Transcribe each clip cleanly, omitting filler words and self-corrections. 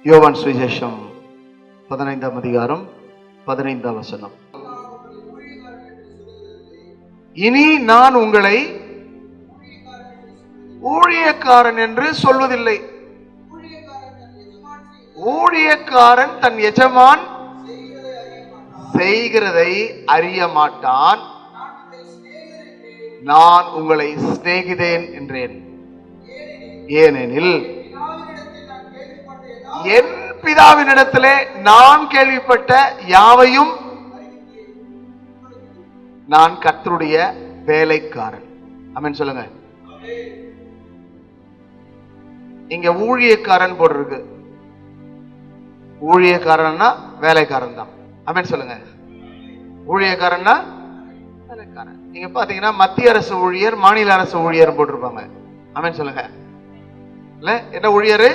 யோவான் சுவிசேஷம் 15ஆம் அதிகாரம் 15ஆம் வசனம். இனி நான் உங்களை ஊழியக்காரன் என்று சொல்வதில்லை. ஊழியக்காரன் தன் எஜமான் செய்கிறதை அறிய மாட்டான். நான் உங்களை சிநேகிதேன் என்றேன். ஏனெனில் என் பிதாவினிடத்திலே நான் கேள்விப்பட்ட யாவையும் நான் கர்த்தருடைய வேலைக்காரன். ஆமென் சொல்லுங்க. இங்க ஊழியக்காரன் போட்டிருக்கு. ஊழியக்காரன்னா வேலைக்காரன் தான். ஆமென் சொல்லுங்க. ஊழியக்காரன்னா வேலைக்காரன். நீங்க பாத்தீங்கன்னா மத்திய அரசு ஊழியர், மாநில அரசு ஊழியர் போட்டிருப்பாங்க. ஆமென் சொல்லுங்க. இல்ல என்ன ஊழியர்?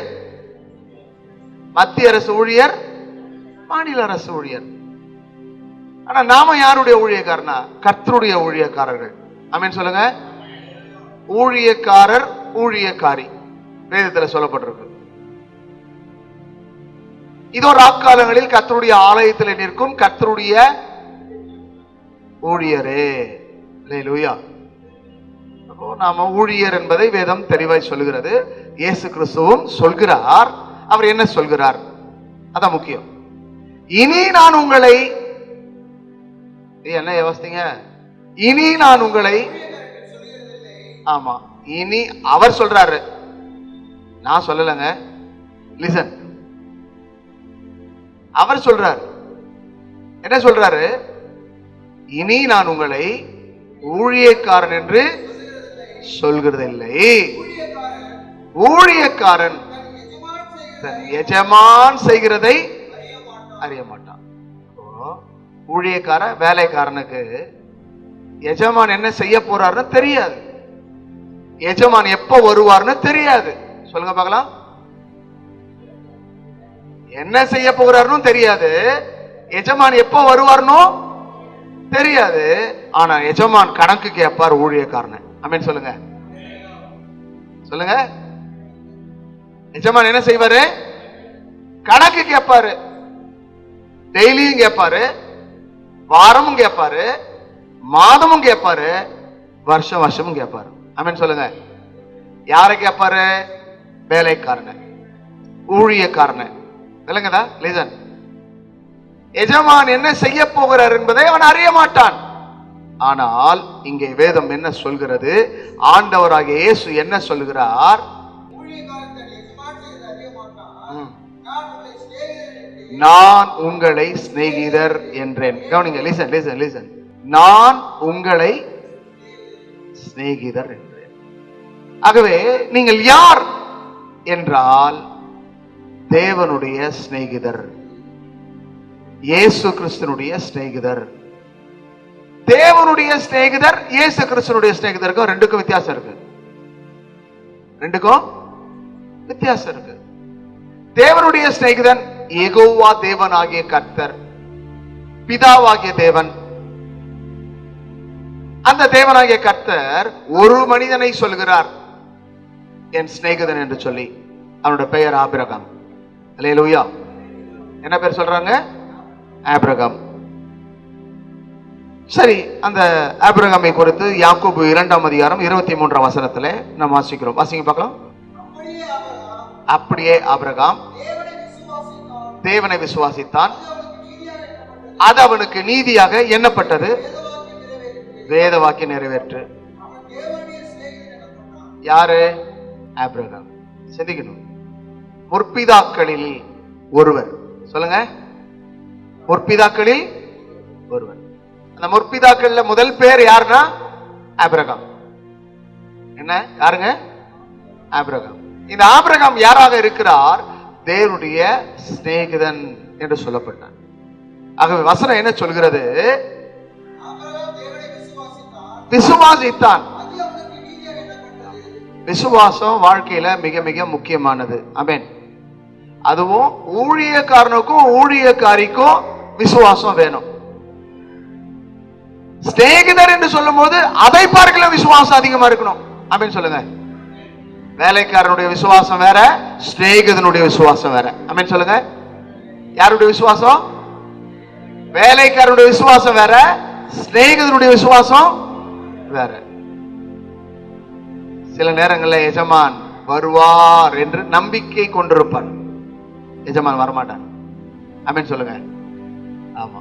மத்திய அரசு ஊழியர், மாநில அரசு ஊழியர். ஆனா நாம யாருடைய ஊழியக்காரனா? கர்த்தருடைய ஊழியக்காரர்கள். ஆமென் சொல்லுங்க. ஊழியக்காரர், ஊழியக்காரி வேதத்தில் சொல்லப்பட்டிருக்கு. இதோ ராக்காலங்களில் கர்த்தருடைய ஆலயத்தில் நிற்கும் கர்த்தருடைய ஊழியரே. அல்லேலூயா. நாம ஊழியர் என்பதை வேதம் தெளிவாய் சொல்லுகிறது. இயேசு கிறிஸ்துவும் சொல்கிறார். அவர் என்ன சொல்கிறார்? அதான் முக்கியம். இனி நான் உங்களை, என்ன யோசித்தீங்க? இனி நான் உங்களை, ஆமா இனி அவர் சொல்றாரு, நான் சொல்லலங்க. லிசன், அவர் சொல்றாரு. என்ன சொல்றாரு? இனி நான் உங்களை ஊழியக்காரன் என்று சொல்கிறதில்லை. ஊழியக்காரன் எஜமான் செய்கிறதை அறிய மாட்டான். ஊழியக்கார வேலைக்காரனுக்கு எஜமான் என்ன செய்ய போறாருன்னு தெரியாது. எஜமான் எப்ப வருவார்னு தெரியாது. சொல்லுங்க பார்க்கலாம். என்ன செய்ய போகிறாருன்னு தெரியாது. எஜமான் எப்ப வருவார்னோ தெரியாது. ஆனா எஜமான் கணக்கு கேட்பார் ஊழியக்காரன். ஆமென் சொல்லுங்க. சொல்லுங்க. எஜமான் என்ன செய்வாரு? கணக்கு கேட்பாரு. டெய்லியும் கேட்பாரு, வாரமும் கேட்பாரு, மாதமும் கேட்பாரு, வருஷம் வருஷமும் கேட்பாரு. ஆமென் சொல்லுங்க. யாரை கேட்பாரு? வேலைக்காரன, ஊழியக்காரன. விளங்குதா? லிசன். எஜமான் என்ன செய்ய போகிறார் என்பதை அவன் அறிய மாட்டான். ஆனால் இங்கே வேதம் என்ன சொல்கிறது? ஆண்டவராகிய இயேசு என்ன சொல்கிறார்? நான் உங்களை சிநேகிதர் என்றேன். கவனிங்க. Listen listen listen. நான் உங்களை சிநேகிதர் என்றேன். ஆகவே நீங்கள் யார் என்றால் தேவனுடைய சிநேகிதர், இயேசு கிறிஸ்துனுடைய சிநேகிதர். தேவனுடைய சிநேகிதர், இயேசு கிறிஸ்துனுடைய சிநேகிதருக்கும் ரெண்டுக்கும் வித்தியாசம் இருக்கு. ரெண்டுக்கும் வித்தியாசம் இருக்கு. தேவனுடைய சிநேகிதன் யெகோவா தேவனாகிய கர்த்தர், பிதாவாகிய தேவன். அந்த தேவனாகிய கர்த்தர் ஒரு மனிதனை சொல்கிறார் என் சிநேகிதன் என்று சொல்லி. அவனுடைய பெயர் ஆபிரகாம். அல்லேலூயா. என்ன பேர் சொல்றாங்க? ஆபிரகாம். சரி, அந்த ஆபிரகாமை குறித்து யாக்கோபு 2ஆம் அதிகாரம் 23ஆம் வசனத்திலே நாம் வாசிக்கிறோம். வாசிங்க பார்க்கலாம். அப்படியே ஆபிரகாம் தேவனை விசுவாசித்தான், அது அவனுக்கு நீதியாக எண்ணப்பட்டது, வேத வாக்கிய நிறைவேற்று. யாரு? ஆபிரகாம். சிந்திக்கணும். முற்பிதாக்களில் ஒருவர். சொல்லுங்க. முற்பிதாக்களில் ஒருவர். அந்த முற்பிதாக்கள்ல முதல் பேர் யாருன்னா ஆபிரகாம். என்ன? யாருங்க? ஆபிரகாம். இந்த ஆபிரகாம் யாராக இருக்கிறார்? தேவனுடைய சிநேகிதன் என்று சொல்லப்பட்டார். ஆகவே வசனம் என்ன சொல்கிறது? விசுவாசித்தான். விசுவாசம் வாழ்க்கையில மிக மிக முக்கியமானது. ஆமென். அதுவும் ஊழியக்காரனுக்கும் ஊழியக்காரிக்கும் விசுவாசம் வேணும். சிநேகிதர் என்று சொல்லும் போது அதை பார்க்கல விசுவாசம் அதிகமா இருக்கணும். ஆமென் சொல்லுங்க. வேலைக்காரனுடைய விசுவாசம் வேற, சிநேகிதனுடைய விசுவாசம் வேற. ஆமென் சொல்லுங்க. யாருடைய விசுவாசம்? வேலைக்காரனுடைய விசுவாசம் வேற, சிநேகிதனுடைய விசுவாசம் வேற. சில நேரங்களில் எஜமான் வருவார் என்று நம்பிக்கை கொண்டிருப்பார், எஜமான் வரமாட்டார். ஆமென் சொல்லுங்க. ஆமா,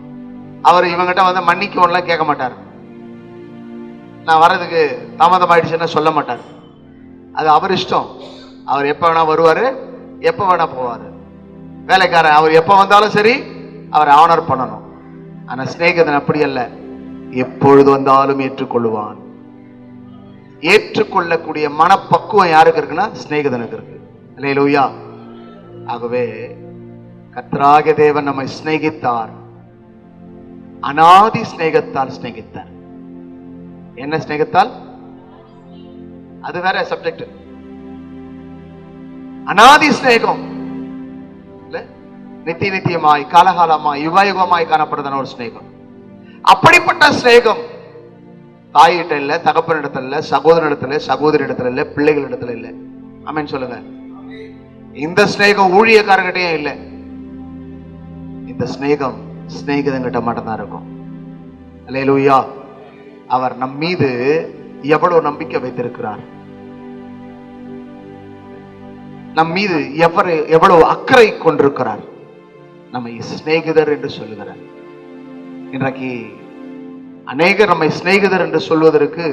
அவர் இவங்கிட்ட வந்து மன்னிக்கணும்லாம் கேட்க மாட்டார். நான் வர்றதுக்கு தாமதம் ஆயிடுச்சுன்னு சொல்ல மாட்டார். அது அவர் இஷ்டம். அவர் எப்ப வேணா வருவாரு, எப்ப வேணா போவாரு. வேலைக்காரன் அவர் எப்ப வந்தாலும் சரி, அவர் ஆனர் பண்ணணும். ஆனா சிநேகிதன் அப்படி அல்ல, எப்பொழுது வந்தாலும் ஏற்றுக்கொள்ளுவான். ஏற்றுக்கொள்ளக்கூடிய மனப்பக்குவம் யாருக்கு இருக்குன்னா சிநேகிதனுக்கு இருக்கு. அல்லேலூயா. ஆகவே கர்த்தராகிய தேவன் நம்மை சிநேகித்தார், அநாதி சிநேகத்தால் சிநேகித்தார். என்ன சிநேகத்தால்? அது வேற சப்ஜெக்ட். அநாதி சிநேகம், நித்திய நித்தியமாய் காலகாலமாய் யுகயுகமாய் காணப்படுதான ஒரு சிநேகம். அப்படிப்பட்ட சிநேகம் தாயிட்ட இல்ல, தகப்பனிடத்துல இல்ல, சகோதரிடத்துல, சகோதரி இடத்துல இல்ல, பிள்ளைகள் இடத்துல இல்ல. ஆமென் சொல்லுங்க. இந்த சிநேகம் ஊழியக்காரங்கிட்டே இல்ல. இந்த சிநேகம் சிநேகிதங்கிட்ட மட்டும்தான் இருக்கும். அல்லேலூயா. அவர் நம் மீது எவ்வளவு நம்பிக்கை வைத்திருக்கிறார், நம் மீது எவ்வளவு அக்கறை கொண்டிருக்கிறார். நம்மை சிநேகிதர் என்று சொல்லுகிறார். இன்றைக்கு அநேகர் நம்மை சிநேகிதர் என்று சொல்வதற்கு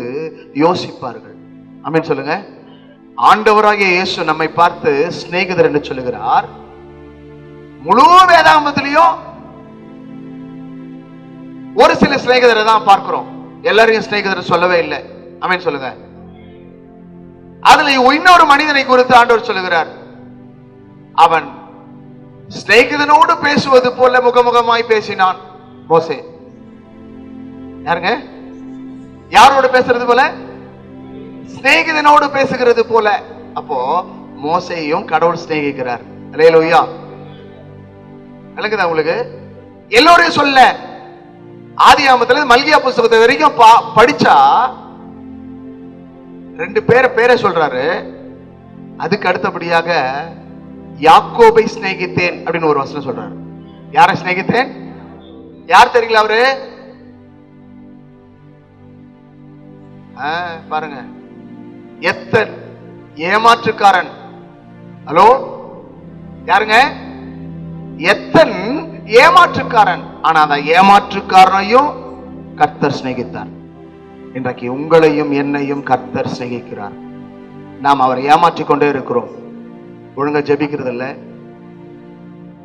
யோசிப்பார்கள். ஆமென் சொல்லுங்க. ஆண்டவராகிய இயேசு நம்மை பார்த்து சிநேகிதர் என்று சொல்லுகிறார். முழு வேதாகமத்திலையும் ஒரு சில சிநேகிதரை தான் பார்க்கிறோம், எல்லாரையும் சிநேகிதர் சொல்லவே இல்லை. ஆமென் சொல்லுங்க. அதுல இன்னொரு மனிதனை குறித்து ஆண்டவர் சொல்லுகிறார். அவன் சிநேகிதனோடு பேசுவது போல முகமுகமாய் பேசினான். மோசே. யாருங்க? யாரோடு பேசுறது போல? சிநேகிதனோடு பேசுகிறது போல. அப்போ மோசேயும் கடவுள் சிநேகிக்கிறார். அல்லேலூயா. விளங்குதா உங்களுக்கு? எல்லோரையும் சொல்ல, ஆதியாகமத்துல மல்கியா புத்தகத்தை வரைக்கும் படிச்சா 2 பேரை சொல்றாரு. அதுக்கு அடுத்தபடியாக யாக்கோபை சிநேகித்தேன் அப்படின்னு ஒரு வசனம் சொல்றாரு. யாரை சிநேகித்தேன்? யார் தெரியல அவரு? பாருங்க, எத்தன் ஏமாற்றுக்காரன். ஹலோ, யாருங்க? எத்தன் ஏமாற்றுக்காரன். ஆனா அந்த ஏமாற்றுக்காரனையும் கர்த்தர் சிநேகித்தார். இன்றைக்கு உங்களையும் என்னையும் கர்த்தர் சிநேகிக்கிறார். நாம் அவரை ஏமாற்றிக் கொண்டே இருக்கிறோம். ஒழுங்கா ஜெபிக்கிறது இல்ல,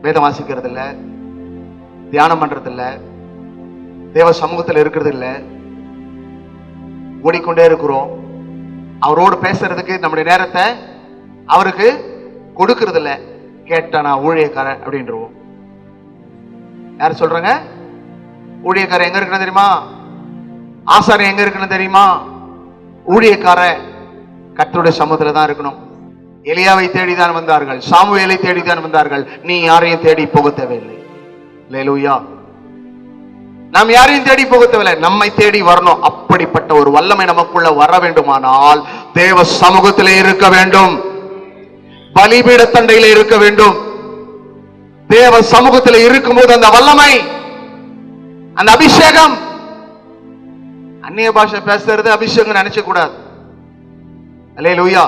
வேதம் வாசிக்கிறது இல்ல, தியானம் பண்றது இல்ல, தேவ சமூகத்தில் இருக்கிறது இல்ல, ஓடிக்கொண்டே இருக்கிறோம். அவரோடு பேசுறதுக்கு நம்முடைய நேரத்தை அவருக்கு கொடுக்கறது இல்ல. கேட்டா நான் ஊழியக்காரன் அப்படின்றோம். யார் சொல்றாங்க? ஊழியக்காரன் எங்க இருக்குன்னு தெரியுமா? ஆசாரம் எங்க இருக்குன்னு தெரியுமா? ஊழியக்கார கர்த்தருடைய சமூகத்துல தான் இருக்கணும். எலியாவை தேடிதான் வந்தார்கள், சாமுவேலை தேடிதான் வந்தார்கள். நீ யாரையும் தேடி போக தேவையில்லை. அல்லேலூயா. நாம் யாரையும் தேடி போக தேவையில்லை, நம்மை தேடி வரணும். அப்படிப்பட்ட ஒரு வல்லமை நமக்குள்ள வர வேண்டுமானால் தேவ சமூகத்திலே இருக்க வேண்டும், பலிபீட தண்டையிலே இருக்க வேண்டும். தேவ சமூகத்தில் இருக்கும்போது அந்த வல்லமை, அந்த அபிஷேகம், அந்நிய பாஷை பேசுறது அபிஷேகம் நினைச்ச கூடாது. அல்லேலூயா.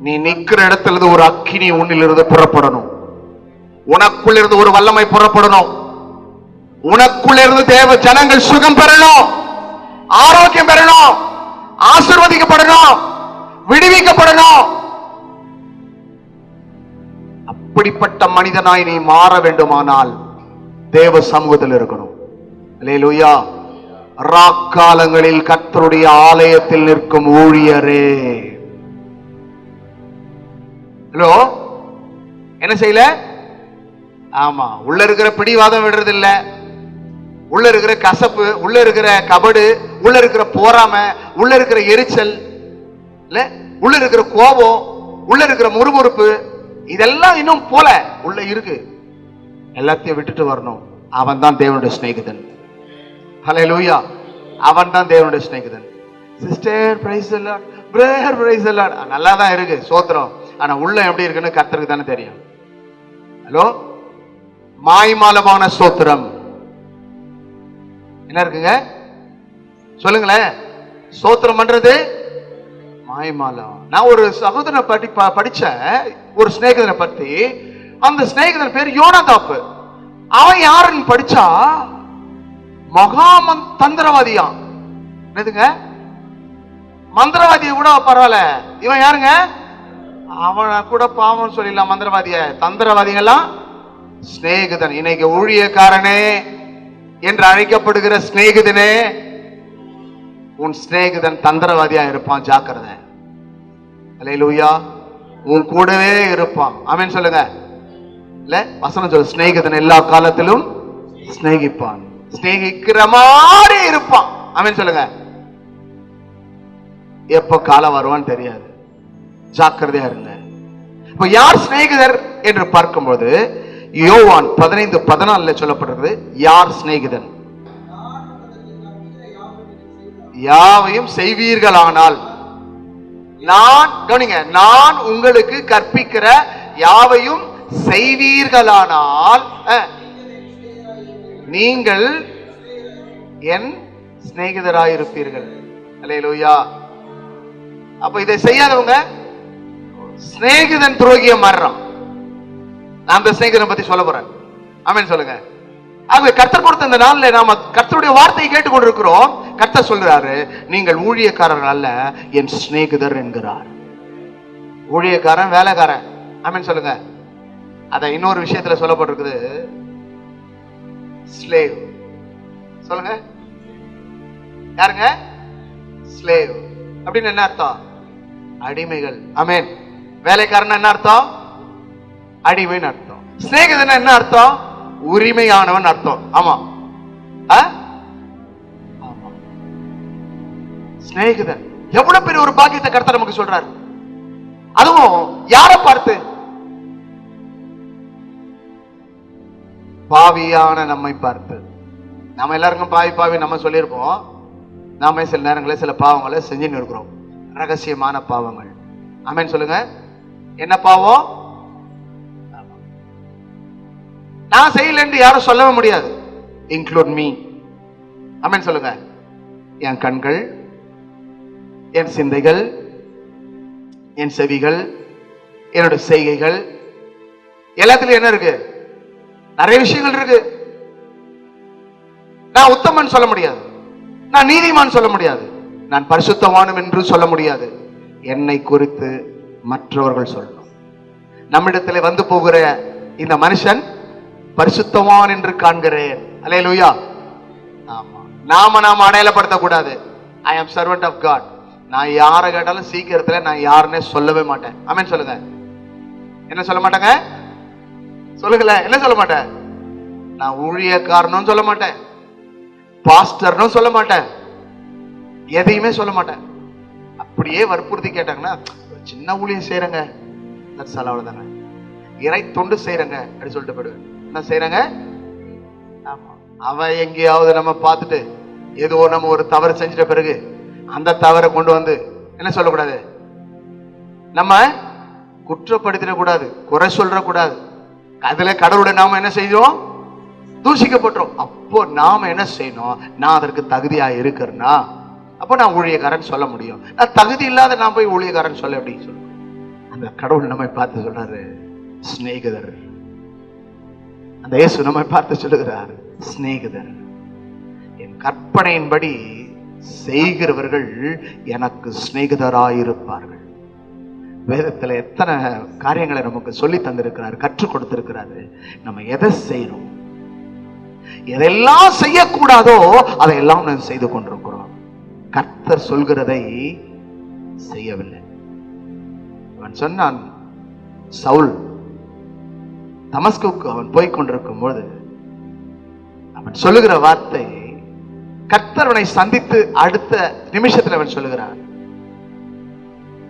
நீ நிக்கிற இடத்துல இருந்து ஒரு அக்கினி உன்னிலிருந்து புறப்படணும். உனக்குள்ளிருந்து ஒரு வல்லமை புறப்படணும். உனக்குள்ளிருந்து தேவ ஜனங்கள் சுகம் பெறணும், ஆரோக்கியம் பெறணும், ஆசீர்வதிக்கப்படணும், விடுவிக்கப்படணும். அப்படிப்பட்ட மனிதனாய் நீ மாற வேண்டுமானால் தேவ சமூகத்தில் இருக்கணும். அல்லேலூயா. ராக்காலங்களில் கர்த்தருடைய ஆலயத்தில் நிற்கும் ஊழியரே. ஹலோ, என்ன செய்யல? ஆமா, உள்ள இருக்கிற பிடிவாதம் விடுறது இல்ல, உள்ள இருக்கிற கசப்பு, உள்ள இருக்கிற கபடு, உள்ள இருக்கிற போராமை, உள்ள இருக்கிற எரிச்சல் இல்ல, உள்ள இருக்கிற கோபம், உள்ள இருக்கிற முறுமுறுப்பு, இதெல்லாம் இன்னும் போல உள்ள இருக்கு. எல்லாத்தையும் விட்டுட்டு வரணும். அவன் தான் தேவனுடைய சிநேகிதன். ஹல்லேலூயா. அவன் தான் தேவனுடைய சிநேகிதன். Sister, praise the Lord. நல்லா தான் இருக்கு சோத்திரம். ஆனா உள்ள எப்படி இருக்குன்னு கர்த்தருக்கு தானே தெரியும். ஹலோ, மாய்மாலமான ஸ்தோத்திரம் என்ன இருக்குங்க சொல்லுங்களேன். ஸ்தோத்திரம் பண்றது மாய்மாலம். நான் ஒரு சகோதரனை படிச்ச ஒரு சிநேகிதனை பத்தி. அந்த சிநேகிதன் பேர் யோனாதாப்பு. அவன் யாருன்னு படிச்சா தந்திரவாதியா. என்னதுங்க, மந்திரவாதிய கூட பரவாயில்ல, இவன் யாருங்க, அவனை கூட பாவம் சொல்லிடலாம். மந்திரவாதிய தந்திரவாதிகள்லாம் சிநேகிதன். இன்னைக்கு ஊழியக்காரனே என்று அழைக்கப்படுகிற சிநேகிதனே, உன் சிநேகிதன் தந்திரவாதியா இருப்பான், ஜாக்கிரதை. அல்லேலூயா. உன் கூடவே இருப்பான். ஆமென் சொல்லுங்க. இல்ல வசனம் சொல்லு, சிநேகிதன் எல்லா காலத்திலும் சிநேகிப்பான், சிநேகிக்கிற மாதிரி இருப்பான். ஆமென் சொல்லுங்க. எப்ப காலம் வருவான்னு தெரியாது, ஜாக்கிரதையா இருங்க. இப்ப யார் சிநேகிதர் என்று பார்க்கும்போது யோவான் 15:14 சொல்லப்பட்டிருக்கிறது. யார் சிநேகிதன்? யாவையும் செய்வீர்களானால், நான் கவனிங்க, நான் உங்களுக்கு கற்பிக்கிற யாவையும் செய்வீர்களானால் நீங்கள் என் சிநேகிதராயிருப்பீர்கள். அல்லேலூயா. அப்ப இதை செய்யாதவங்க சிநேகிதன் துரோகிய மாறுறான். நான் அந்த சிநேகிதனை பத்தி சொல்ல போறேன். ஆமென் சொல்லுங்க. ஆகவே கர்த்தர் கொடுத்த இந்த நாள்ல நாம கர்த்தருடைய வார்த்தையை கேட்டுக்கொண்டிருக்கிறோம். கர்த்தர் சொல்றாரு, நீங்கள் ஊழியக்காரர் அல்ல, என் சிநேகிதர் என்கிறார். ஊழியக்காரன் வேலைக்காரன். ஆமென் சொல்லுங்க. அத இன்னொரு விஷயத்துல சொல்லப்பட்டிருக்குது, ஸ்லேவ். சொல்லுங்க, யாருங்க? ஸ்லேவ் அப்படின்னு என்ன அர்த்தம்? அடிமைகள். ஆமென். வேலைக்காரன் என்ன அர்த்தம்? அடிமைன்னு அர்த்தம். சிநேகிதன் என்ன அர்த்தம்? உரிமையானவன் அர்த்தம். ஆமா, சிநேகிதன் எவ்வளவு பெரிய ஒரு பாக்கியத்தை கர்த்தர் நமக்கு சொல்றாரு. அதுவும் யாரை பார்த்து? பாவியான நம்மை பார்த்து. நம்ம எல்லாருக்கும் பாவி நம்ம சொல்லியிருப்போம். நாம சில நேரங்களில் சில பாவங்களை செஞ்சுன்னு இருக்கிறோம், ரகசியமான பாவங்கள். ஆமென் சொல்லுங்க. என்ன பாவம்? நான் செய்யலன்னு யாரும் சொல்லவே முடியாது, இன்க்ளூட் மீ. ஆமென் சொல்லுங்க. என் கண்கள், என் சிந்தைகள், என் செவிகள், என்னுடைய செய்கைகள், எல்லாத்துலயும் என்ன இருக்கு? நிறைய விஷயங்கள் இருக்கு. நான் உத்தமன் சொல்ல முடியாது, நான் நீதிமான் சொல்ல முடியாது, நான் பரிசுத்தவானும் என்று சொல்ல முடியாது. என்னை குறித்து மற்றவர்கள் சொல்லணும். நம்மிடத்தில் வந்து போகிற இந்த மனுஷன் பரிசுத்தவான் என்று காண்கிறேன். அல்லேலூயா. ஆமா, நாம அடையாளப்படுத்தக்கூடாது. ஐ ஆம் சர்வெண்ட் ஆஃப் காட். நான் யாரை கேட்டாலும் சீக்கிரத்துல நான் யாருன்னே சொல்லவே மாட்டேன். ஆமென் சொல்லுங்க. என்ன சொல்ல மாட்டேங்க? சொல்லுங்கள. என்ன சொல்ல மாட்டேன்? நான் ஊழியக்காரனும் சொல்ல மாட்டேன், பாஸ்டர்னும் சொல்ல மாட்டேன், எதையுமே சொல்ல மாட்டேன். அப்படியே வற்புறுத்தி கேட்டாங்கன்னா, சின்ன ஊழியம் செய்யறங்க, அவ்வளவுதானே, இறை தொண்டு செய்யறங்க அப்படி சொல்லிட்டு போயிடுவேன். என்ன செய்யறங்க? ஆமா, அவ எங்கேயாவது நம்ம பார்த்துட்டு ஏதோ நம்ம ஒரு தவறு செஞ்சிட்ட பிறகு அந்த தவறை கொண்டு வந்து என்ன சொல்லக்கூடாது, நம்ம குற்றப்படுத்திடக்கூடாது, குறை சொல்ற கூடாது. அதுல கடவுளை நாம என்ன செய்யறோம்? தூஷிக்கப்பட்டோம். அப்போ நாம என்ன செய்யணும்? நான் அதற்கு தகுதியா இருக்கிறேன்னா அப்போ நான் ஊழியக்காரன் சொல்ல முடியும். நான் தகுதி இல்லாத நான் போய் ஊழியக்காரன் சொல்ல அப்படின்னு சொல்லுவேன். அந்த கடவுள் நம்மை பார்த்து சொல்றாரு சிநேகிதர். அந்த இயேசு நம்மை பார்த்து சொல்லுகிறார் சிநேகிதர். என் கற்பனையின்படி செய்கிறவர்கள் எனக்கு சிநேகிதராயிருப்பார்கள். வேதத்துல எத்தனை காரியங்களை நமக்கு சொல்லி தந்திருக்கிறார், கற்றுக் கொடுத்திருக்கிறாரு. நம்ம எதை செய்யணும், எதெல்லாம் செய்யக்கூடாதோ அதையெல்லாம் நாம் செய்து கொண்டிருக்கிறோம். கர்த்தர் சொல்கிறதை செய்யவில்லை. அவன் சொன்னான், சவுல் தமஸ்குக்கு அவன் போய்கொண்டிருக்கும் போது அவன் சொல்லுகிற வார்த்தை, கர்த்தர் அவனை சந்தித்து அடுத்த நிமிஷத்தில் அவன் சொல்லுகிறான்,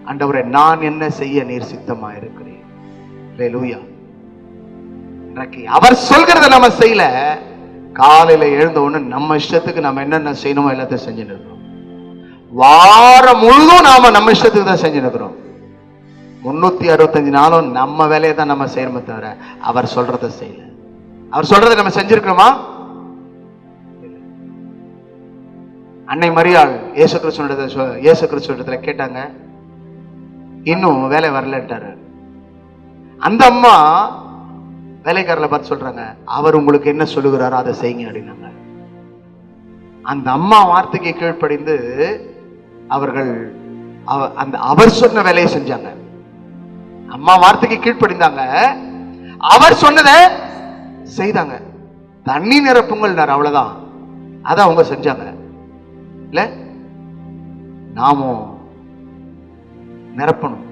ஆண்டவரே நான் என்ன செய்ய நீர் சித்தமா இருக்கிறேன். அல்லேலூயா. இன்றைக்கு அவர் சொல்கிறத நம்ம செய்யல, காலையில எழுந்த உடனே நம்ம இஷ்டத்துக்கு நம்ம என்னென்ன செய்யணுமோ எல்லாத்தையும் செஞ்சுட்டு இருக்கோம். வாரம் முழுதும் நாம நம்ம இஷ்டத்துக்கு தான் செஞ்சுருக்கிறோம். 365 நாளும் நம்ம வேலையை தான் நம்ம செய்யணுமே தவிர அவர் சொல்றதை செய்யல. அவர் சொல்றதை நம்ம செஞ்சிருக்கிறோமா? அன்னை மரியாள் இயேசு கிறிஸ்துவிடத்துல கேட்டாங்க, இன்னும் வேலை வரலன்ட்டாரு. அந்த அம்மா வேலைக்காரர்களை பார்த்து சொல்றாங்க, அவர் உங்களுக்கு என்ன சொல்லுகிறாரோ அதை செய்யுங்க அப்படின்னாங்க. அந்த அம்மா வார்த்தைக்கு கீழ்ப்படிந்து அவர்கள் அவர் சொன்ன வேலையை செஞ்சாங்க. அம்மா வார்த்தைக்கு கீழ்ப்படிந்தாங்க, அவர் சொன்னதை செய்தாங்க. தண்ணி நிரப்புங்கள், அவ்வளவுதான். அதை அவங்க செஞ்சாங்க. இல்ல, நாமும் நிரப்பணும்,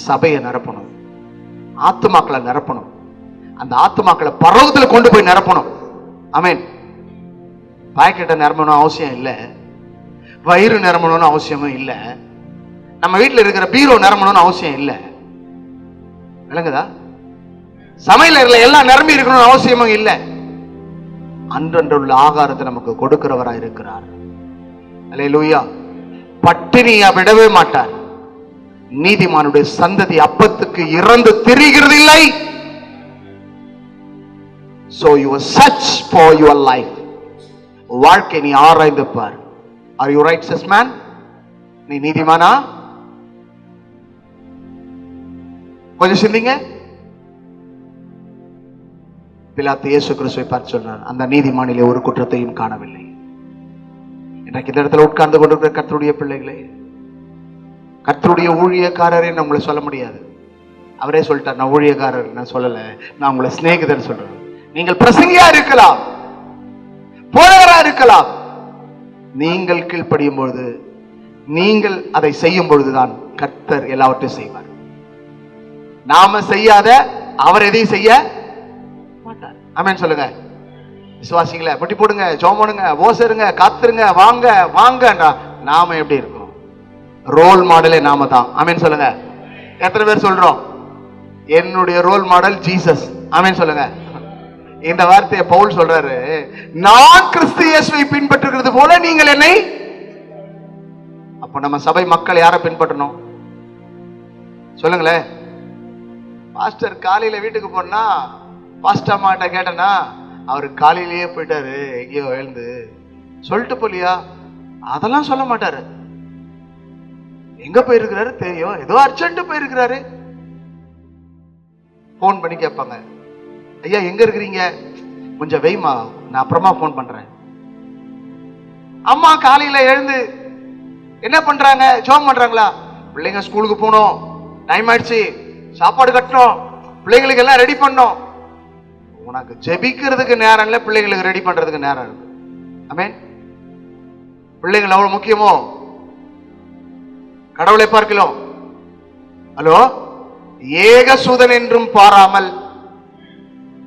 சபையை நிரப்பணும், ஆத்துமாக்களை நிரப்பணும், அந்த ஆத்துமாக்களை பரவத்துல கொண்டு போய் நிரப்பணும். ஆமென். பாக்கெட்டை நிரம்பணும் அவசியம் இல்லை, வயிறு நிரம்பணும்னு அவசியமும் இல்லை, நம்ம வீட்டில் இருக்கிற பீரோ நிரம்பணும்னு அவசியம் இல்லை. விளங்குதா? சமையல எல்லாம் நிரம்பி இருக்கணும்னு அவசியமும் இல்லை. அன்றன்றுள்ள ஆகாரத்தை நமக்கு கொடுக்கிறவராய் இருக்கிறார். அல்லேலூயா. பட்டினியா விடவே மாட்டார். நீதிமானுடைய சந்ததி அப்பத்துக்கு இறந்து திரிகிறது இல்லை. So you search for your life. வாழ்க்கை நீ ஆராய்ந்து பார். Are you righteous man? நீ நீதிமானா? கொஞ்சம் சிந்திங்க. பிலாத்து இயேசு கிறிஸ்துவை பார்த்து சொன்னார், அந்த நீதிமானிலே ஒரு குற்றத்தையும் காணவில்லை. இன்றைக்கு இந்த இடத்துல உட்கார்ந்து கொண்டிருக்கிற கர்த்தருடைய பிள்ளைகளே, கர்த்தருடைய ஊழியக்காரரே நான் உங்களை சொல்ல முடியாது. அவரே சொல்லிட்டார், நான் ஊழியக்காரர் நான் சொல்லல, நான் உங்களை சிநேகிதர் சொல்றேன். நீங்கள் பிரசங்கியா இருக்கலாம், போதகரா இருக்கலாம். நீங்கள் கீழ்ப்படியும் பொழுது, நீங்கள் அதை செய்யும் பொழுதுதான் கர்த்தர் எல்லாவற்றையும் செய்வார். நாம செய்யாத அவர் எதையும் செய்ய மாட்டார். ஆமென் சொல்லுங்க. விசுவாசிங்களே, பட்டி போடுங்க, ஜெபம் பண்ணுங்க, ஓசருங்க, காத்துருங்க, வாங்க வாங்கடா. நாம எப்படி இருக்கோம்? ரோல் மாடலே நாம தான். ஆமென் சொல்லுங்க. எத்தனை பேர் சொல்றோம், என்னுடைய ரோல் மாடல் ஜீசஸ்? ஆமென் சொல்லுங்க. இந்த வார்த்தையை பவுல் சொல்றாரு, நான் கிறிஸ்து இயேசுவை பின்பற்றுகிறது போல நீங்கள் என்னை. அப்ப நம்ம சபை மக்கள் யாரை பின்பற்றணும் சொல்லுங்களேன். பாஸ்டர் காலையில வீட்டுக்கு போனா, பாஸ்டர் அம்மாட்ட கேட்டனா, அவரு காலையிலேயே போயிட்டாரு, எங்கேயோ எழுந்து சொல்லிட்டு போலியா, அதெல்லாம் சொல்ல மாட்டாரு. எங்க போயிருக்கிறாரு தெரியும், ஏதோ அர்ஜென்ட் போயிருக்கிறாரு. போன் பண்ணி கேட்பாங்க, ஐயா எங்க இருக்கிறீங்க, கொஞ்சம் வெய்மா, நான் அப்புறமா போன் பண்றேன். அம்மா காலையில எழுந்து என்ன பண்றாங்க, ஜெபம் பண்றாங்களா? பிள்ளைங்க ஸ்கூலுக்கு போகணும், டைம் ஆயிடுச்சு, சாப்பாடு கட்டணும், பிள்ளைங்களுக்கு எல்லாம் ரெடி பண்ணணும். உனக்கு ஜெபிக்கிறதுக்கு நேரம் இல்லை, பிள்ளைங்களுக்கு ரெடி பண்றதுக்கு நேரம் இருக்கு. ஆமென். பிள்ளைங்கள் அவ்வளவு முக்கியமோ? கடவுளை பார்க்கலாம். ஹலோ, ஏகசுதன் என்றும் பாராமல்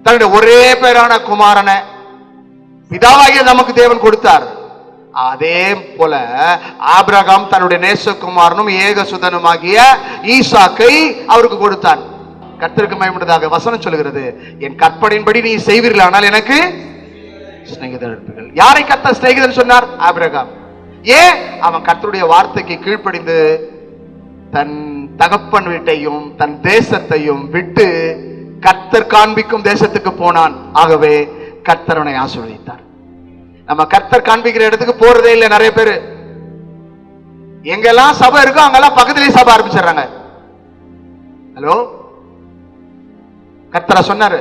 தன்னுடைய ஒரே பேரான குமாரனை பிதாவாகிய நமக்கு தேவன் கொடுத்தார். அதே போல ஆபிரகாம் தன்னுடைய நேசகுமாரனும் ஏகசுதனுமாகிய ஈசாக்கை அவருக்கு கொடுத்தான். கர்த்தருக்கு மகிமையுண்டாக வசனம் சொல்கிறது, என் கற்பனையின்படி நீ செய்வீர்கள், ஆனால் எனக்கு சிநேகிதர் இருப்பீர்கள். யாரை கர்த்தர் சிநேகிதன் சொன்னார்? ஆபிரகாம். ஏன்? அவன் கர்த்தருடைய வார்த்தைக்கு கீழ்ப்படிந்து தன் தகப்பன் வீட்டையும் தன் தேசத்தையும் விட்டு கர்த்தர் காண்பிக்கும் தேசத்துக்கு போனான். ஆகவே கர்த்தரனை ஆசீர்வதித்தார். நம்ம கர்த்தர் காண்பிக்கிற இடத்துக்கு போறதே இல்லை. நிறைய பேரு எங்கெல்லாம் சபை இருக்கோ அங்கெல்லாம் பக்கத்திலேயே சபை ஆரம்பிச்சிடறாங்க. ஹலோ, கர்த்தரா சொன்னாரு?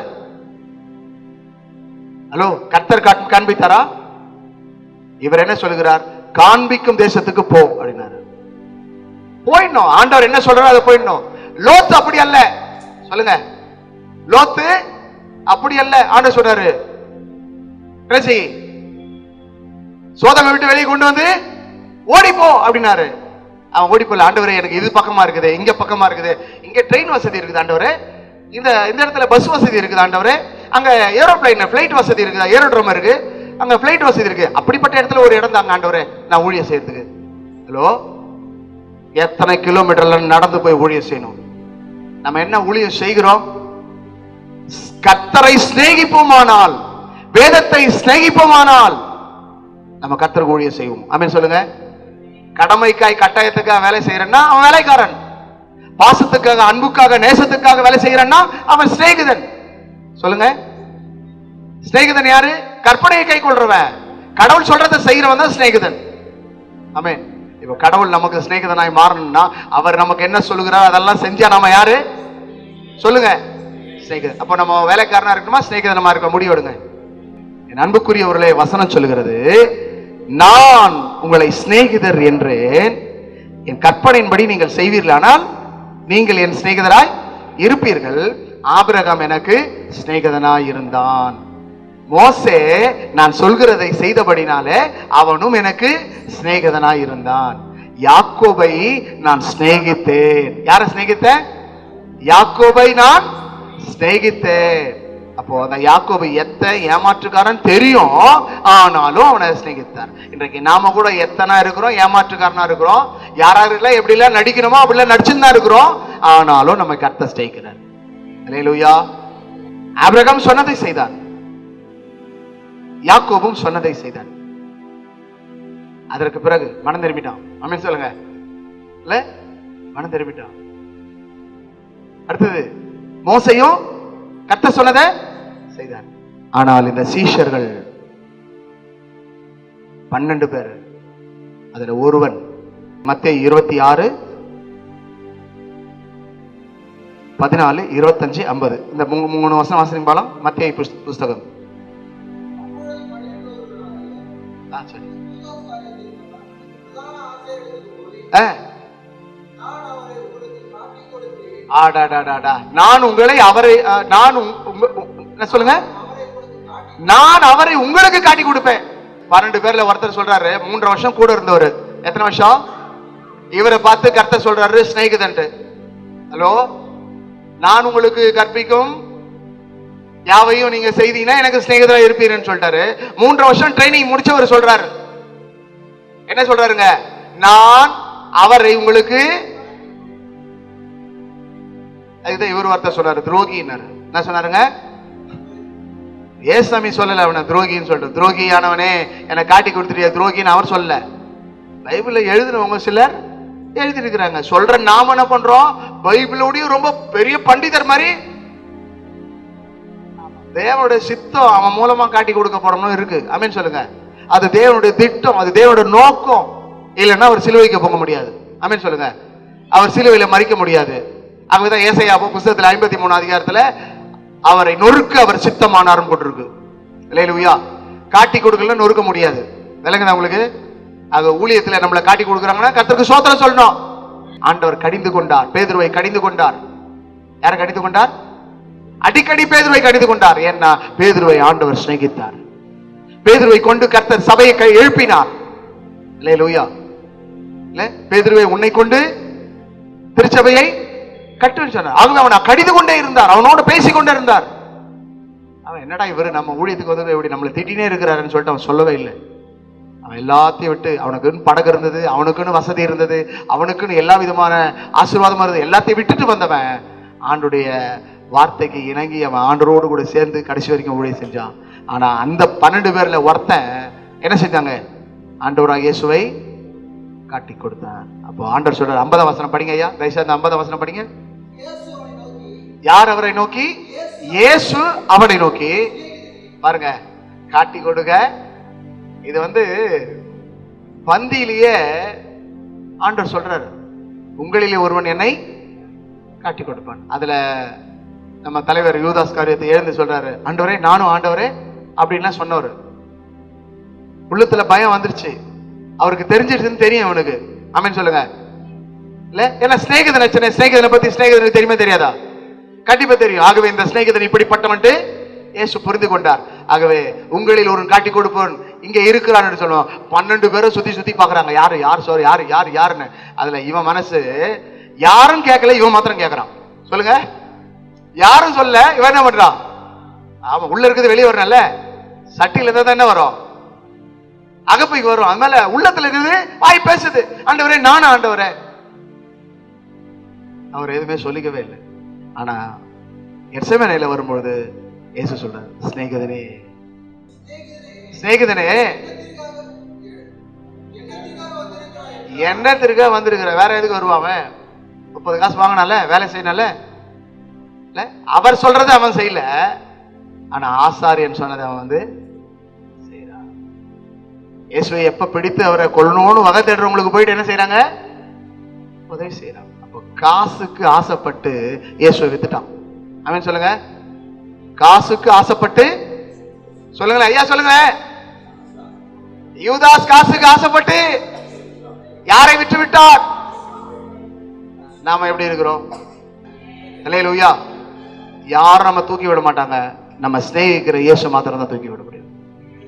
ஹலோ, கர்த்தர் காண்பித்தாரா? இவர் என்ன சொல்லுகிறார்? காண்பிக்கும் தேசத்துக்கு போ அப்படின்னாரு. போயிடணும். ஆண்டவர் என்ன சொல்றாரோ அதை போயிடணும். லோத்து அப்படி அல்ல. சொல்லுங்க, லோத்து அப்படி அல்ல. ஆண்டவர் சொல்றாரு, சோதமை விட்டு வெளியே கொண்டு வந்து ஓடிப்போ அப்படின்னாரு. அவன் ஓடி போல. ஆண்டவரே, எனக்கு இது பக்கமா இருக்குது, இங்க பக்கமா இருக்குது, இங்க ட்ரெயின் வசதி இருக்குது ஆண்டவரே, இந்த இடத்துல பஸ் வசதி இருக்குது ஆண்டவரே, அங்க ஏரோப்ளைன் பிளைட் வசதி இருக்குது, ஏரோட்ரோம் இருக்கு, அங்க பிளைட் வசதி இருக்கு. அப்படிப்பட்ட இடத்துல ஒரு இடம் தாங்க ஆண்டவரே நான் ஊழியம் செய்யறதுக்கு. ஹலோ, எத்தனை கிலோமீட்டர்ல நடந்து போய் ஊழியம் செய்யணும்? நம்ம என்ன ஊழியம் செய்கிறோம்? கர்த்தரை சிநேகிப்போமானால், வேதத்தை சிநேகிப்போமானால் நம்ம கர்த்தருக்கு ஊழியம் செய்வோம். ஆமென் சொல்லுங்க. கடமைக்காய் கட்டாயத்துக்காக வேலை செய்யறன்னா அவன் வேலைக்காரன். பாசத்துக்காக, அன்புக்காக, நேசத்துக்காக வேலை செய்யறன்னா அவன் சிநேகிதன். சொல்லுங்க, சிநேகிதன் யாரு? கற்பனையை கை கொள்றவன், கடவுள் சொல்றதை செய்யறவன் தான் சிநேகிதன். ஆமென். இப்ப கடவுள் நமக்கு சிநேகிதனாய் மாறணும்னா அவர் நமக்கு என்ன சொல்லுகிறார் அதெல்லாம் செஞ்சா நாம யாரு? சொல்லுங்க, சிநேகிதன். அப்ப நம்ம வேலைக்காரனா இருக்கணுமா சிநேகிதனமா இருக்க? முடிவெடுங்க. என் அன்புக்குரியவர்களே, வசனம் சொல்லுகிறது, நான் உங்களை சிநேகிதர் என்றேன், என் கற்பனையின்படி நீங்கள் செய்வீர்களானால் நீங்கள் என் சிநேகிதராய் இருப்பீர்கள். ஆபிரகாம் எனக்கு சிநேகிதனாய் இருந்தான். மோசே நான் சொல்கிறதை செய்தபடினாலே அவனும் எனக்கு சிநேகிதனாய் இருந்தான். யாக்கோபை நான் சிநேகித்தேன். யாரை சிநேகித்தேன்? யாக்கோபை நான் சிநேகித்தேன். அப்போ அந்த யாக்கோபு ஏமாற்றுக்காரன் தெரியும், ஆனாலும் அவனை சிநேகித்தார். இன்றைக்கு நாம கூட எத்தனை இருக்கிறோம், ஏமாற்றுக்காரனா இருக்கிறோம். யாரெல்லாம் எப்படி எல்லாம் நடிக்கணுமோ அப்படிலாம் நடிச்சுதான் இருக்கிறோம், ஆனாலும் நம்ம கர்த்தர் சிநேகிக்கிறார். அல்லேலூயா. ஆபிரகாம் சொன்னதை செய்தான், யாக்கோபும் சொன்னதை செய்தான். அதற்கு பிறகு மனம் திரும்பிட்டான். ஆமென் சொல்லுங்க. இல்ல, மனம் திரும்பிட்டான். அடுத்தது மோசையும் கர்த்தர் சொன்னதை செய்தான். ஆனால் இந்த சீஷர்கள் 12 பேர், அதுல ஒருவன் மத்தேயு 26 14 25 50 இந்த 3 வசனம் வாசிங்க பாலாம். மத்தேயு புஸ்தகம். சரி. நான் உங்களை அவரை சொல்லுங்க, நான் அவரை உங்களுக்கு காட்டி கொடுப்பேன். 12 பேர்ல ஒருத்தர் சொல்றாரு 3 வருஷம் கூட இருந்தவர். எத்தனை வருஷம்? இவரை பார்த்து கர்த்தர் சொல்றாரு சிநேகிதன். ஹலோ, நான் உங்களுக்கு கற்பிக்கும் யாவையும் நீங்க செய்தீங்கன்னா எனக்கு சிநேகிதரா இருப்பீங்கன்னு சொல்லிட்டாரு. 3 வருஷம் ட்ரைனிங் முடிச்சவர் சொல்றாரு, என்ன சொல்றாருங்க? நான் அவரை உங்களுக்கு. அதுதான் இவர் வார்த்தை சொன்னாரு, துரோகினாரு. என்ன சொன்னாருங்க? ஏசாமி சொல்லல அவனை துரோகின்னு சொல்லிட்டு. துரோகியானவனே என்னை காட்டி கொடுத்துட்டிய துரோகின்னு அவர் சொல்ல. பைபிள்ல எழுதுனவங்க சிலர் எழுதி இருக்கிறாங்க. சொல்ற நாம என்ன பண்றோம்? பைபிளோடய ரொம்ப பெரிய பண்டிதர் மாதிரி தேவனுடைய சித்தம் அவன் மூலமா காட்டி கொடுக்க போறோம்னு இருக்கு. ஆமென் சொல்லுங்க. அது தேவனுடைய திட்டம், அது தேவனுடைய நோக்கம். இல்லைன்னா அவர் சிலுவைக்கு போக முடியாது. ஆமென் சொல்லுங்க. அவர் சிலுவையில மறிக்க முடியாது. அங்கதான் ஏசாயா புத்தகத்துல 53 அதிகாரத்துல அவரை நொறுக்க அவர் சித்தமானாரும் போட்டிருக்கு. அல்லேலூயா. காட்டி கொடுக்கல நொறுக்க முடியாது. விளங்குதா உங்களுக்கு? ஆக ஊழியத்துல நம்மளை காட்டி கொடுக்குறாங்கன்னா கர்த்தருக்கு ஸ்தோத்திரம் சொல்லணும். ஆண்டவர் கடிந்து கொண்டார், பேதுருவை கடிந்து கொண்டார். யாரை கடிந்து கொண்டார்? அடிக்கடி பேதுருவை கடிந்து கொண்டார். ஏன்னா பேதுருவை ஆண்டவர் சிநேகித்தார். பேதுருவை கொண்டு கர்த்தர் சபையை எழுப்பினார். அல்லேலூயா. பேதுருவை உன்னை கொண்டு திருச்சபையை கட்டுன்னு சொன்னார். ஆகவே அவனை கடிந்து கொண்டே இருந்தார், அவனோட பேசிக்கொண்டே இருந்தார். அவன் என்னடா இவரு நம்ம ஊழியத்துக்கு வந்து இப்படி நம்மளை திட்டினே இருக்கிறாருன்னு சொல்லிட்டு அவன் சொல்லவே இல்லை. அவன் எல்லாத்தையும் விட்டு, அவனுக்குன்னு படகு இருந்தது, அவனுக்குன்னு வசதி இருந்தது, அவனுக்குன்னு எல்லா விதமான ஆசீர்வாதமா இருந்தது, எல்லாத்தையும் விட்டுட்டு வந்தவன் ஆண்டுடைய வார்த்தைக்கு இணங்கி அவன் ஆண்டரோடு கூட சேர்ந்து கடைசி வரைக்கும் ஊழியம் செஞ்சான். ஆனா அந்த 12 பேர்ல ஒருத்தன் என்ன செஞ்சாங்க? ஆண்டவராகிய இயேசுவை காட்டி கொடுத்தான். அப்போ ஆண்டவர் சொல்றார், 50 வசனம் படிங்க ஐயா, தயவுசெய்து 50 வசனம் படிங்க. யார் அவரை நோக்கி? இயேசு அவனை நோக்கி. பாருங்க, காட்டி கொடுங்க. இது வந்து பந்தியிலேயே ஆண்டவர் சொல்றாரு, உங்களிலே ஒருவன் என்னை காட்டி கொடுப்பான். அதுல நம்ம தலைவர் யூதாஸ் காரியத்தை எழுந்து சொல்றாரு, ஆண்டவரே நானும் ஆண்டவரே அப்படின்லாம் சொன்னவர். உள்ளத்துல பயம் வந்துருச்சு, அவருக்கு தெரிஞ்சிருச்சுன்னு தெரியும் அவனுக்கு. ஆமென் சொல்லுங்க. இல்ல, ஏன்னா சிநேகிதனை பத்தி சிநேகிதனுக்கு தெரியுமா தெரியாதா? கண்டிப்பா தெரியும். ஆகவே இந்த சிநேகிதன் இப்படிப்பட்டவன்ட்டு இயேசு புரிந்து கொண்டார். ஆகவே உங்களில் ஒரு காட்டி கொடுப்பவன் இங்க இருக்கிறான்னு சொல்லுவோம். 12 பேரும் சுத்தி பாக்குறாங்க, யாரு யாருன்னு. அதுல இவன் மனசு யாரும் கேட்கல, இவன் மாத்திரம் கேட்கறான். சொல்லுங்க, யாரும் சொல்ல, இவன் என்ன பண்றான்? அவன் உள்ள இருக்குது வெளியே வரணும்ல, சட்டியில இருந்தா என்ன வரும்? அகப்பைக்கு வரும். அதனால உள்ளத்துல இருக்குது, வாய் பேசுது, ஆண்டவரே நானும் ஆண்டவரே. அவர் எதுவுமே சொல்லிக்கவே இல்லை. ஆனா எர்சமேனையில வரும்பொழுது இயேசு சொல்றார், சிநேகிதனே சிநேகிதனே என்னத்திற்க வந்திருக்கிற, வேற எதுக்கு வருவான்? 30 காசு வாங்கினால, வேலை செய்யனால. அவர் சொல்றது அவன் செய்யல, ஆனா ஆசாரியன் சொன்னதை அவன் வந்து செய்யறான். இயேசுவை எப்ப பிடித்து அவரை கொல்லணும்னு வகை தேடுறவங்களுக்கு போயிட்டு என்ன செய்யறாங்க? உதவி செய்யறாங்க. அப்போ காசுக்கு ஆசைப்பட்டு இயேசுவை வித்துட்டான். அவன் சொல்லுங்க, காசுக்கு ஆசைப்பட்டு சொல்லுங்களேன் ஐயா, சொல்லுங்க. யூதாஸ் காசுக்கு ஆசைப்பட்டு யாரை விட்டு விட்டார்? நாம எப்படி இருக்கிறோம்? அல்லேலூயா. யாரும் நம்ம தூக்கி விட மாட்டாங்க, நம்ம சிநேகிக்கிற இயேசு மாத்திரம் தான் தூக்கி விட முடியும்.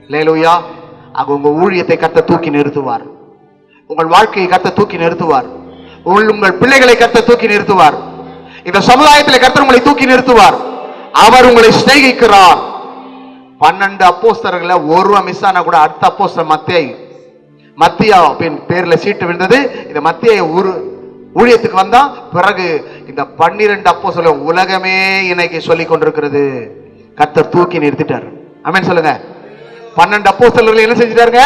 அல்லேலூயா. அங்க உங்க ஊழியத்தை கர்த்தர் தூக்கி நிறுத்துவார், உங்கள் வாழ்க்கையை கர்த்தர் தூக்கி நிறுத்துவார், உங்கள் பிள்ளைகளை கர்த்தர் தூக்கி நிறுத்துவார், இந்த சமுதாயத்தில் கர்த்தர் உங்களை தூக்கி நிறுத்துவார். அவர் உங்களை சிநேகிக்கிறார். 12 அப்போஸ்தலர்கள ஒருவன் மிஸ் ஆனா கூட அடுத்த அப்போஸ்தலர் மத்தியா பேர்ல சீட்டு விழுந்தது. இந்த மத்திய ஊழியத்துக்கு வந்தா பிறகு இந்த 12 அப்போஸ்தலர் உலகமே இன்னைக்கு சொல்லிக் கொண்டிருக்கிறது. கர்த்தர் தூக்கி நிறுத்திட்டார். ஆமென் சொல்லுங்க. 12 அப்போஸ்தலர்கள் என்ன செஞ்சிட்டாருங்க?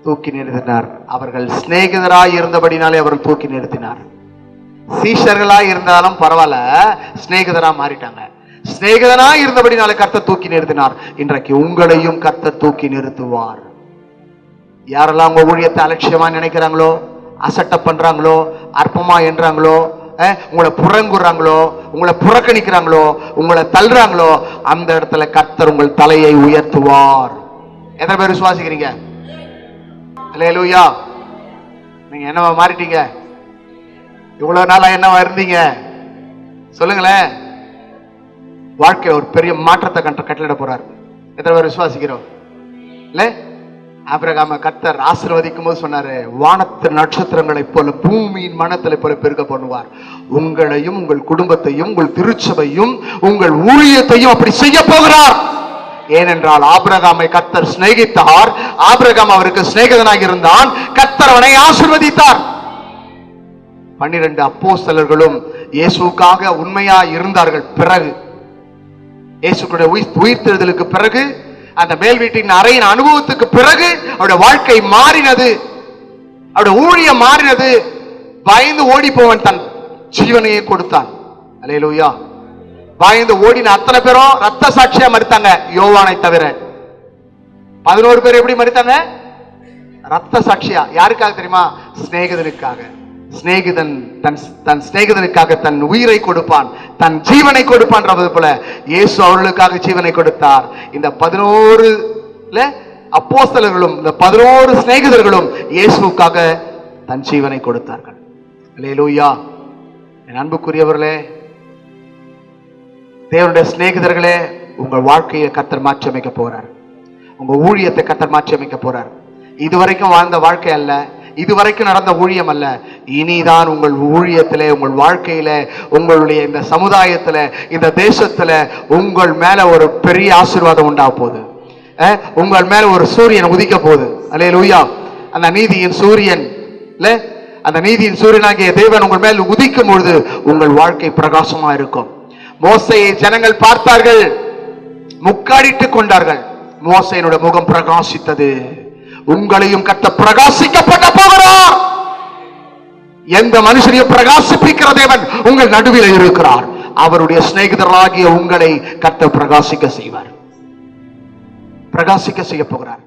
தூக்கி நிறுத்தினார். அவர்கள் சிநேகிதராய் இருந்தபடினாலே அவர் தூக்கி நிறுத்தினார். சீஷர்களாய் இருந்தாலும் பரவாயில்ல, சிநேகிதரா மாறிட்டாங்க. சிநேகிதனா இருந்தபடினாலே கர்த்தர் தூக்கி நிறுத்தினார். இன்றைக்கு உங்களையும் கர்த்தர் தூக்கி நிறுத்துவார். யாரெல்லாம் உங்க ஊழியத்தை அலட்சியமா நினைக்கிறாங்களோ, அசட்ட பண்றாங்களோ, அற்பமா என்றாங்களோ, உங்களை புறங்குறாங்களோ, உங்களை புறக்கணிக்கிறாங்களோ, உங்களை தள்ளுறாங்களோ, அந்த இடத்துல கர்த்தர் உங்கள் தலையை உயர்த்துவார். எத்தனை பேர் விசுவாசிக்கிறீங்க? அல்லேலூயா. நீங்க என்னவா மாறிட்டீங்க? இவ்வளவு நாளா என்னவா இருந்தீங்க? சொல்லுங்களேன். வாழ்க்கையில ஒரு பெரிய மாற்றத்தை கட்டளிட போறார். எத்தனை பேர் விசுவாசிக்கிறோம்? இல்ல, ஆபிரகாம கர்த்தர் ஆசீர்வதிக்கும் போது சொன்னாரு, வானத்து நட்சத்திரங்களை போல பூமியின் மனத்தை போல பெருக பண்ணுவார். உங்களையும் உங்கள் குடும்பத்தையும் உங்கள் திருச்சபையும் உங்கள் ஊழியத்தையும் அப்படி செய்ய போகிறார். ஏனென்றால் ஆபிரகாமை கர்த்தர் சிநேகித்தார். ஆபிரகாம் அவருக்கு சிநேகிதனாக இருந்தான். கர்த்தர் அவனை ஆசீர்வதித்தார். 12 அப்போஸ்தலர்களும் இயேசுவுக்காக உண்மையா இருந்தார்கள். பிறகு இயேசுடைய உயிர்த்தெழுதலுக்கு பிறகு, அந்த மேல் வீட்டின் அறையின் அனுபவத்துக்கு பிறகு அவருடைய வாழ்க்கை மாறினது, அவருடைய ஊழியம் மாறினது. பயந்து ஓடி போவன் தன் ஜீவனையே கொடுத்தான். அல்லேலூயா. பயந்து ஓடின அத்தனை பேரும் ரத்த சாட்சியா மரித்தாங்க, யோவானை தவிர. 11 பேர் எப்படி மரித்தாங்க? ரத்த சாட்சியா. யாருக்காக தெரியுமா? சிநேகிதனுக்காக. சிநேகிதன் தன் சிநேகிதனுக்காக தன் உயிரை கொடுப்பான், தன் ஜீவனை கொடுப்பான் போல இயேசு அவர்களுக்காக ஜீவனை கொடுத்தார். இந்த 11 அப்போஸ்தலர்களும் இந்த 11 சிநேகிதர்களும் இயேசுவுக்காக தன் ஜீவனை கொடுத்தார்கள். அல்லேலூயா. என் அன்புக்குரியவர்களே, தேவனுடைய சிநேகிதர்களே, உங்கள் வாழ்க்கையை கர்த்தர் மாற்றி அமைக்க போறார். உங்க ஊழியத்தை கர்த்தர் மாற்றி அமைக்க போறார். இதுவரைக்கும் வாழ்ந்த வாழ்க்கை அல்ல, இதுவரைக்கும் நடந்த ஊழியம் அல்ல. இனிதான் உங்கள் ஊழியத்திலே, உங்கள் வாழ்க்கையில, உங்களுடைய இந்த சமுதாயத்துல, இந்த தேசத்துல உங்கள் மேல ஒரு பெரிய ஆசீர்வாதம் உண்டா போகுது. உங்கள் மேல ஒரு சூரியன் உதிக்க போகுது. அல்லேலூயா. அந்த நீதியின் சூரியன், அந்த நீதியின் சூரியனாகிய தேவன் உங்கள் மேல் உதிக்கும் பொழுது உங்கள் வாழ்க்கை பிரகாசமா இருக்கும். மோசேயை ஜனங்கள் பார்த்தார்கள், முக்காடிட்டுக் கொண்டார்கள். மோசேயினுடைய முகம் பிரகாசித்தது. உங்களையும் கர்த்தர் பிரகாசிக்கப்பட போகிறார். எந்த மனுஷனையும் பிரகாசிப்பிக்கிற தேவன் உங்கள் நடுவில் இருக்கிறார். அவருடைய சிநேகிதராகிய உங்களை கர்த்தர் பிரகாசிக்க செய்வார், பிரகாசிக்க செய்ய போகிறார்.